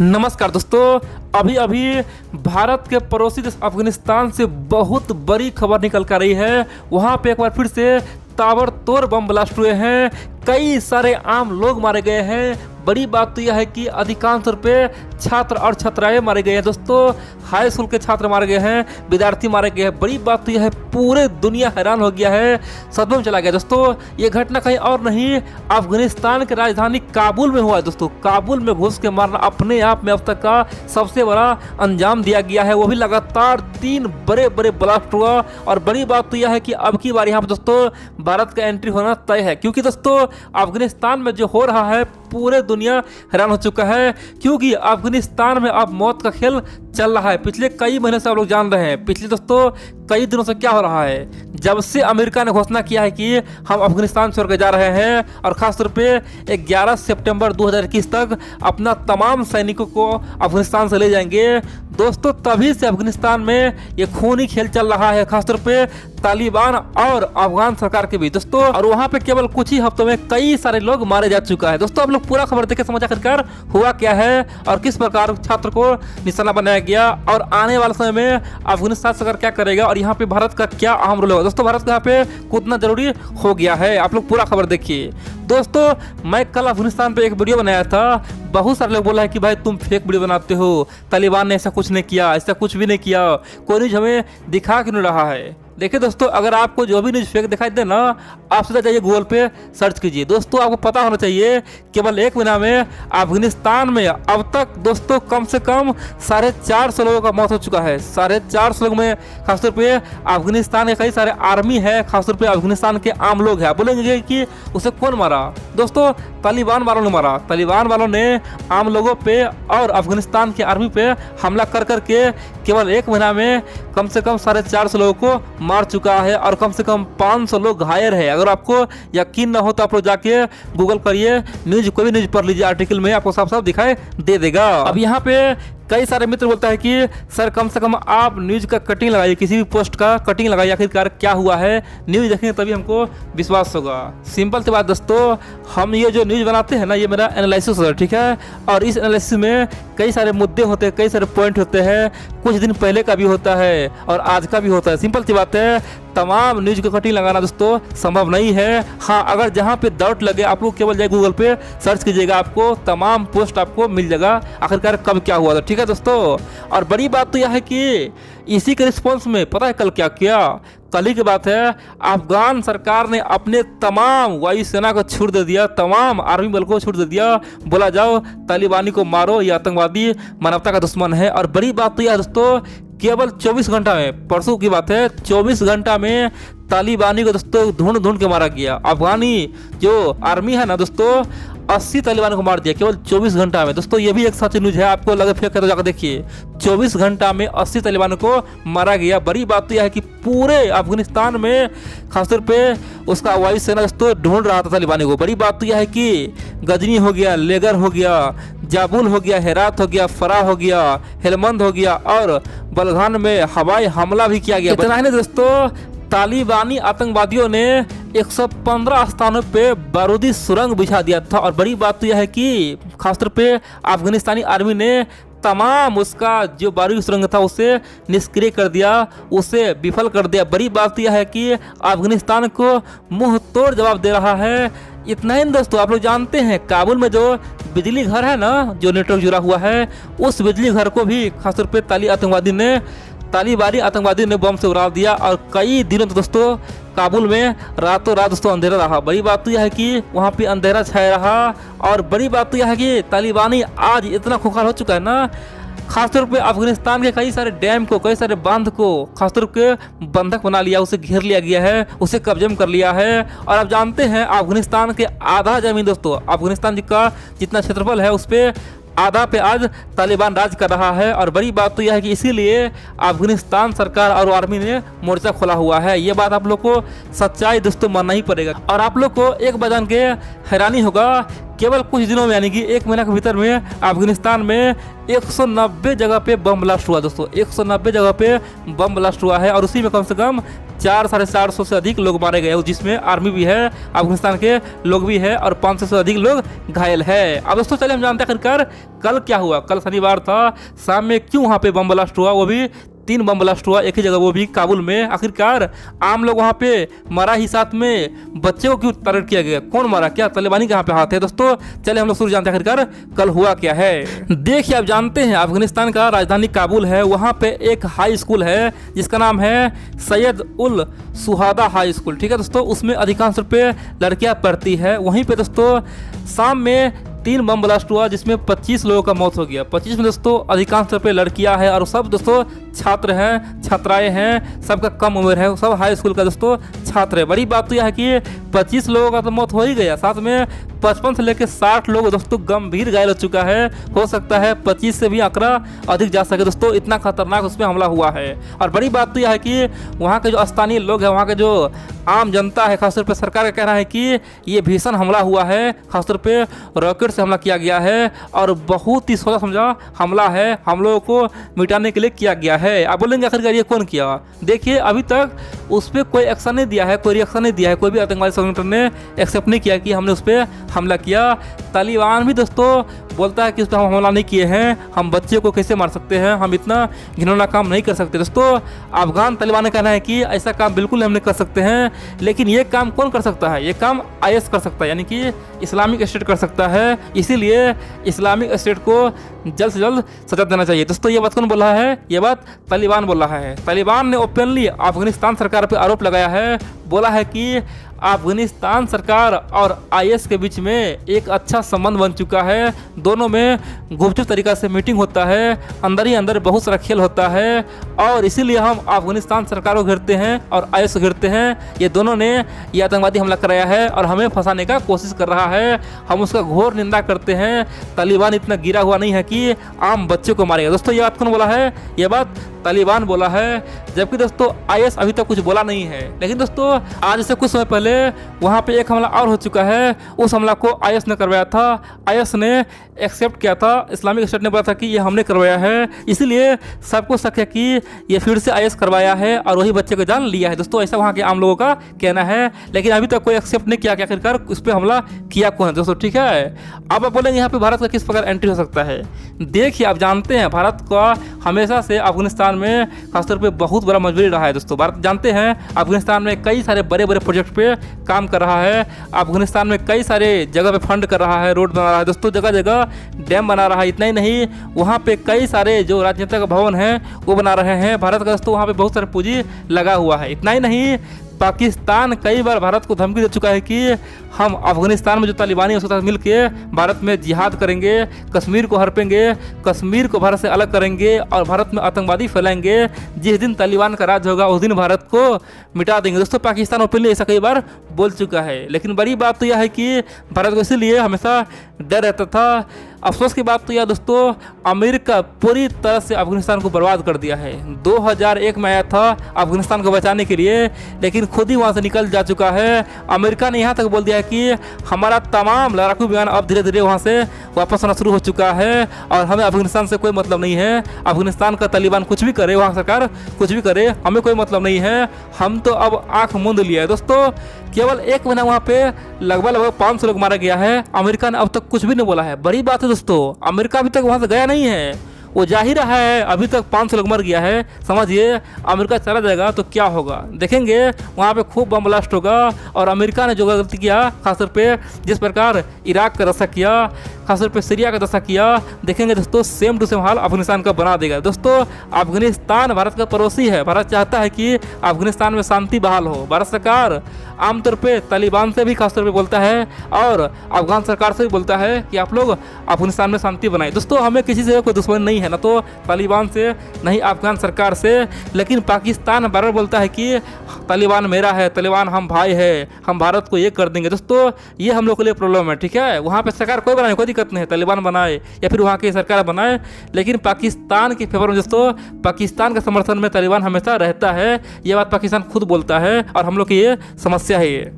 नमस्कार दोस्तों, अभी अभी भारत के पड़ोसी देश अफगानिस्तान से बहुत बड़ी खबर निकल कर रही है। वहाँ पे एक बार फिर से ताबड़तोड़ बम ब्लास्ट हुए हैं, कई सारे आम लोग मारे गए हैं। बड़ी बात तो यह है कि अधिकांश तौर पे छात्र और छात्राएं मारे गए हैं। दोस्तों, हाई स्कूल के छात्र मारे गए हैं, विद्यार्थी मारे गए हैं। बड़ी बात तो यह है, पूरे दुनिया हैरान हो गया है, सदमे में चला गया। दोस्तों, ये घटना कहीं और नहीं, अफगानिस्तान की राजधानी काबुल में हुआ है। दोस्तों, काबुल में घुस के मारना अपने आप में अब तक का सबसे बड़ा अंजाम दिया गया है। वो भी लगातार 3 बड़े बड़े ब्लास्ट हुआ। और बड़ी बात तो यह है कि अब की बार यहाँ पर दोस्तों भारत का एंट्री होना तय है, क्योंकि दोस्तों अफगानिस्तान में जो हो रहा है पूरे दुनिया हैरान हो चुका है। क्योंकि अफगानिस्तान में अब मौत का खेल चल रहा है। पिछले कई महीने से आप लोग जान रहे हैं, पिछले दोस्तों कई दिनों से क्या हो रहा है। जब से अमेरिका ने घोषणा किया है कि हम अफगानिस्तान छोड़ के जा रहे हैं और खासतौर पे 11 सितंबर 2021 तक अपना तमाम सैनिकों को अफगानिस्तान से ले जाएंगे, दोस्तों तभी से अफगानिस्तान में ये खूनी खेल चल रहा है, खासतौर पे तालिबान और अफगान सरकार के बीच दोस्तों। और वहाँ पे केवल कुछ ही हफ्तों में कई सारे लोग मारे जा चुका है। दोस्तों, आप लोग पूरा खबर देखे, समझ आखिरकार हुआ क्या है और किस प्रकार छात्र को निशाना बनाया गया और आने वाले समय में अफगानिस्तान सरकार क्या करेगा और यहाँ पे भारत का क्या अहम रोल होगा। दोस्तों, भारत का यहाँ पे कूदना जरूरी हो गया है। आप लोग पूरा खबर देखिए। दोस्तों, मैं कल अफगानिस्तान पे एक वीडियो बनाया था, बहुत सारे लोग बोला है कि भाई तुम फेक वीडियो बनाते हो, तालिबान ने ऐसा कुछ नहीं किया, ऐसा कुछ भी नहीं किया, कोई न्यूज हमें दिखा क्यों नहीं रहा है। देखिए दोस्तों, अगर आपको जो भी न्यूज फेक दिखाई दे ना, आप सीधा जाइए गूगल पे सर्च कीजिए। दोस्तों, आपको पता होना चाहिए केवल 1 महीना में अफगानिस्तान में अब तक दोस्तों कम से कम 450 लोगों का मौत हो चुका है। 450 लोग में खासतौर पे अफगानिस्तान के कई सारे आर्मी है, खासतौर पे अफगानिस्तान के आम लोग हैं। बोलेंगे कि उसे कौन मारा? दोस्तों, तालिबान वालों ने मारा। तालिबान वालों ने आम लोगों पे और अफगानिस्तान के आर्मी पे हमला कर करके केवल 1 महीना में कम से कम 450 लोगों को मार चुका है और कम से कम 500 लोग घायल है। अगर आपको यकीन ना हो तो आप लोग जाके गूगल करिए, न्यूज कोई भी न्यूज पढ़ लीजिए, आर्टिकल में आपको साफ साफ दिखाई दे देगा। अब यहाँ पे कई सारे मित्र बोलता है कि सर कम से कम आप न्यूज का कटिंग लगाइए, किसी भी पोस्ट का कटिंग लगाइए, आखिरकार क्या हुआ है, न्यूज देखेंगे तभी हमको विश्वास होगा। सिंपल सी बात दोस्तों, हम ये जो न्यूज बनाते हैं ना, ये मेरा एनालिसिस है, ठीक है। और इस एनालिसिस में कई सारे मुद्दे होते हैं, कई सारे पॉइंट होते हैं, कुछ दिन पहले का भी होता है और आज का भी होता है। सिंपल सी बात है, तमाम न्यूज को कटिंग लगाना दोस्तों संभव नहीं है। हाँ, अगर जहाँ पे डाउट लगे आप लोग केवल जाए गूगल पे सर्च कीजिएगा, आपको तमाम पोस्ट आपको मिल जाएगा आखिरकार कब क्या हुआ था, ठीक है दोस्तों। और बड़ी बात तो यह है कि इसी के रिस्पॉन्स में पता है कल क्या किया? कल ही की बात है, अफगान सरकार ने अपने तमाम वायुसेना को छूट दे दिया, तमाम आर्मी बल को छूट दे दिया, बोला जाओ तालिबानी को मारो, ये आतंकवादी मानवता का दुश्मन है। और बड़ी बात तो यह दोस्तों, केवल 24 घंटा में, परसों की बात है, 24 घंटा में तालिबानी को दोस्तों ढूंढ ढूंढ के मारा गया। अफगानी जो आर्मी है ना दोस्तों, 80 तालिबान को मार दिया केवल 24 घंटा में। दोस्तों, ये भी एक सच न्यूज है, आपको लगे फेक है तो जाकर देखिए। 24 घंटा में 80 तालिबानों को मारा गया। बड़ी बात तो यह है कि पूरे अफगानिस्तान में खासतौर पे उसका वायुसेना दोस्तों ढूंढ रहा था तालिबानी को। बड़ी बात तो यह है कि गजनी हो गया, लेगर हो गया, जाबुल हो गया, हेरात हो गया, फरा हो गया, हेलमंद हो गया और बलगान में हवाई हमला भी किया गया। इतना ही नहीं दोस्तों, तालिबानी आतंकवादियों ने 115 स्थानों पे बारूदी सुरंग बिछा दिया था। और बड़ी बात तो यह है कि खासतौर पे अफगानिस्तानी आर्मी ने तमाम उसका जो बारूदी सुरंग था उसे निष्क्रिय कर दिया, उसे विफल कर दिया। बड़ी बात तो यह है कि अफगानिस्तान को मुंह तोड़ जवाब दे रहा है। इतना ही दोस्तों, आप लोग जानते हैं काबुल में जो बिजली घर है ना, जो नेटवर्क जुड़ा हुआ है, उस बिजली घर को भी खासतौर पे तालिबानी आतंकवादी ने बम से उड़ा दिया। और कई दिनों तक दोस्तों काबुल में रातों रात दोस्तों अंधेरा रहा। बड़ी बात तो यह है कि वहाँ पे अंधेरा छाया रहा। और बड़ी बात तो यह है कि तालिबानी आज इतना खुखार हो चुका है ना, खासतौर पे अफगानिस्तान के कई सारे डैम को, कई सारे बांध को खासतौर पे बंधक बना लिया, उसे घेर लिया गया है, उसे कब्जे में कर लिया है। और आप जानते हैं अफगानिस्तान के आधा जमीन दोस्तों, अफगानिस्तान का जितना क्षेत्रफल है उस पर आधा पे आज तालिबान राज कर रहा है। और बड़ी बात तो यह है कि इसीलिए अफगानिस्तान सरकार और आर्मी ने मोर्चा खोला हुआ है। ये बात आप लोग को सच्चाई दोस्तों मानना ही पड़ेगा। और आप लोग को एक बात जान के हैरानी होगा, केवल कुछ दिनों में यानी कि 1 महीने के भीतर में अफगानिस्तान में 190 जगह पे बम ब्लास्ट हुआ दोस्तों, 190 जगह पे बम ब्लास्ट हुआ है। और उसी में कम से कम 400-450 से अधिक लोग मारे गए, जिसमें आर्मी भी है, अफगानिस्तान के लोग भी है और 500 से अधिक लोग घायल है। अब दोस्तों चलिए हम जानते हैं आखिरकार कल क्या हुआ। कल शनिवार था, शाम में क्यों वहाँ पे बम ब्लास्ट हुआ, वो भी 3 बम ब्लास्ट हुआ एक ही जगह, वो भी काबुल में। आखिरकार आम लोग वहाँ पे मरा ही, साथ में बच्चे को क्यों टारगेट किया गया, कौन मारा, क्या तालिबानी कहाँ पे हाथ है। दोस्तों चले हम लोग शुरू जानते हैं आखिरकार कल हुआ क्या है। देखिए आप जानते हैं अफगानिस्तान का राजधानी काबुल है, वहाँ पे एक हाई स्कूल है जिसका नाम है सैयद उल सुहादा हाई स्कूल, ठीक है दोस्तों। उसमें अधिकांश रूप पे लड़कियाँ पढ़ती है। वहीं पे दोस्तों शाम में 3 बम ब्लास्ट हुआ जिसमें 25 लोगों का मौत हो गया। 25 में दोस्तों अधिकांश तौर पे लड़कियां हैं और सब दोस्तों छात्र हैं, छात्राएं हैं, सबका कम उम्र है, सब हाई स्कूल का दोस्तों छात्र है। बड़ी बात तो यह है कि 25 लोगों का तो मौत हो ही गया, साथ में 55 से लेकर 60 लोग दोस्तों गंभीर घायल हो चुका है। हो सकता है 25 से भी आंकड़ा अधिक जा सके दोस्तों, इतना खतरनाक उसमें हमला हुआ है। और बड़ी बात तो यह है कि वहाँ के जो स्थानीय लोग हैं, वहाँ के जो आम जनता है, खासतौर पर सरकार का कहना है कि ये भीषण हमला हुआ है, खासतौर पे रॉकेट से हमला किया गया है और बहुत ही सोचा समझा हमला है, हम लोगों को मिटाने के लिए किया गया है। आप बोलेंगे आखिरकार ये कौन किया। देखिए अभी तक उस पर कोई एक्शन नहीं दिया है, कोई रिएक्शन नहीं दिया है, कोई भी आतंकवादी संगठन ने एक्सेप्ट नहीं किया कि हमने उस पर हमला किया। तालिबान भी दोस्तों बोलता है कि उस पर हम हमला नहीं किए हैं, हम बच्चे को कैसे मार सकते हैं, हम इतना घिनौना काम नहीं कर सकते। दोस्तों अफगान तालिबान का कहना है कि ऐसा काम बिल्कुल हम नहीं कर सकते हैं, लेकिन ये काम कौन कर सकता है, ये काम IS कर सकता है, यानी कि इस्लामिक स्टेट कर सकता है। इसीलिए इस्लामिक स्टेट को जल्द से जल्द सजा देना चाहिए। दोस्तों ये बात कौन बोल रहा है, ये बात तालिबान बोल रहा है। तालिबान ने ओपनली अफगानिस्तान सरकार पर आरोप लगाया है, बोला है कि अफगानिस्तान सरकार और IS के बीच में एक अच्छा संबंध बन चुका है, दोनों में गुपचुप तरीका से मीटिंग होता है, अंदर ही अंदर बहुत सारा खेल होता है और इसीलिए हम अफगानिस्तान सरकार को घेरते हैं और IS को घेरते हैं। ये दोनों ने ये आतंकवादी हमला कराया है और हमें फंसाने का कोशिश कर रहा है, हम उसका घोर निंदा करते हैं। तालिबान इतना गिरा हुआ नहीं है कि आम बच्चों को मारेगा। दोस्तों ये बात कौन बोला है, ये बात तालिबान बोला है, जबकि दोस्तों IS अभी तक कुछ बोला नहीं है। लेकिन दोस्तों आज से कुछ समय पहले वहाँ पे एक हमला और हो चुका है, उस हमला को IS ने करवाया था, IS ने एक्सेप्ट किया था, इस्लामिक स्टेट ने बोला था कि ये हमने करवाया है, इसीलिए सबको शक है कि ये फिर से IS करवाया है और वही बच्चे को जान लिया है। दोस्तों ऐसा वहाँ के आम लोगों का कहना है, लेकिन अभी तक कोई एक्सेप्ट नहीं किया कि आखिरकार उस पर हमला किया कौन है। दोस्तों ठीक है, अब आप बोलेंगे यहाँ पे भारत का किस प्रकार एंट्री हो सकता है। देखिए आप जानते हैं भारत का हमेशा से अफगानिस्तान में खासतौर पे बहुत बड़ा मजबूरी रहा है। दोस्तों भारत जानते हैं अफगानिस्तान में कई सारे बड़े बड़े प्रोजेक्ट पे काम कर रहा है, अफगानिस्तान में कई सारे जगह पे फंड कर रहा है, रोड बना रहा है, दोस्तों जगह जगह डैम बना रहा है। इतना ही नहीं, वहाँ पे कई सारे जो राजनीतिक भवन हैं वो बना रहे हैं भारत का। दोस्तों वहाँ पे बहुत सारे पूंजी लगा हुआ है। इतना ही नहीं, पाकिस्तान कई बार भारत को धमकी दे चुका है कि हम अफगानिस्तान में जो तालिबानी है उसके साथ मिलकर भारत में जिहाद करेंगे, कश्मीर को हड़पेंगे, कश्मीर को भारत से अलग करेंगे और भारत में आतंकवादी फैलाएंगे। जिस दिन तालिबान का राज होगा उस दिन भारत को मिटा देंगे। दोस्तों पाकिस्तान ओपनली ऐसा कई बार बोल चुका है, लेकिन बड़ी बात तो यह है कि भारत को इसीलिए हमेशा डर रहता था। अफसोस की बात तो यह दोस्तों, अमेरिका पूरी तरह से अफगानिस्तान को बर्बाद कर दिया है। 2001 में आया था अफगानिस्तान को बचाने के लिए, लेकिन खुद ही वहाँ से निकल जा चुका है। अमेरिका ने यहाँ तक बोल दिया है कि हमारा तमाम लड़ाकू विमान अब धीरे धीरे वहाँ से वापस आना शुरू हो चुका है और हमें अफगानिस्तान से कोई मतलब नहीं है। अफगानिस्तान का तालिबान कुछ भी करे, वहाँ सरकार कुछ भी करे, हमें कोई मतलब नहीं है, हम तो अब आँख मूंद लिया है। दोस्तों केवल 1 महीना वहाँ पे लगभग 500 लोग मारा गया है। अमेरिका ने अब तक कुछ भी नहीं बोला है। बड़ी बात है दोस्तों, अमेरिका अभी तक वहाँ से गया नहीं है, वो जा ही रहा है। अभी तक 500 लोग मर गया है। समझिए अमेरिका चला जाएगा तो क्या होगा, देखेंगे वहाँ पे खूब बम ब्लास्ट होगा। और अमेरिका ने जो गलती किया, खासतौर पे जिस प्रकार इराक का दशा किया, खासतौर पे सीरिया का दशा किया, देखेंगे दोस्तों सेम टू सेम हाल अफगानिस्तान का बना देगा। दोस्तों अफगानिस्तान भारत का पड़ोसी है, भारत चाहता है कि अफगानिस्तान में शांति बहाल हो। भारत सरकार आमतौर पे तालिबान से भी खासतौर पे बोलता है और अफगान सरकार से भी बोलता है कि आप लोग अफगानिस्तान में शांति बनाए। दोस्तों हमें किसी से कोई दुश्मनी नहीं है, ना तो तालिबान से, नहीं अफगान सरकार से, लेकिन पाकिस्तान बार बोलता है कि तालिबान मेरा है, तालिबान हम भाई है, हम भारत को ये कर देंगे। दोस्तों ये हम लोग के लिए प्रॉब्लम है, ठीक है। वहाँ पे सरकार कोई बनाए, कोई दिक्कत नहीं है, तालिबान बनाए या फिर वहाँ की सरकार बनाए, लेकिन पाकिस्तान के फेवर में दोस्तों, पाकिस्तान के समर्थन में तालिबान हमेशा रहता है। ये बात पाकिस्तान खुद बोलता है और हम लोग की ये समस्या है ये।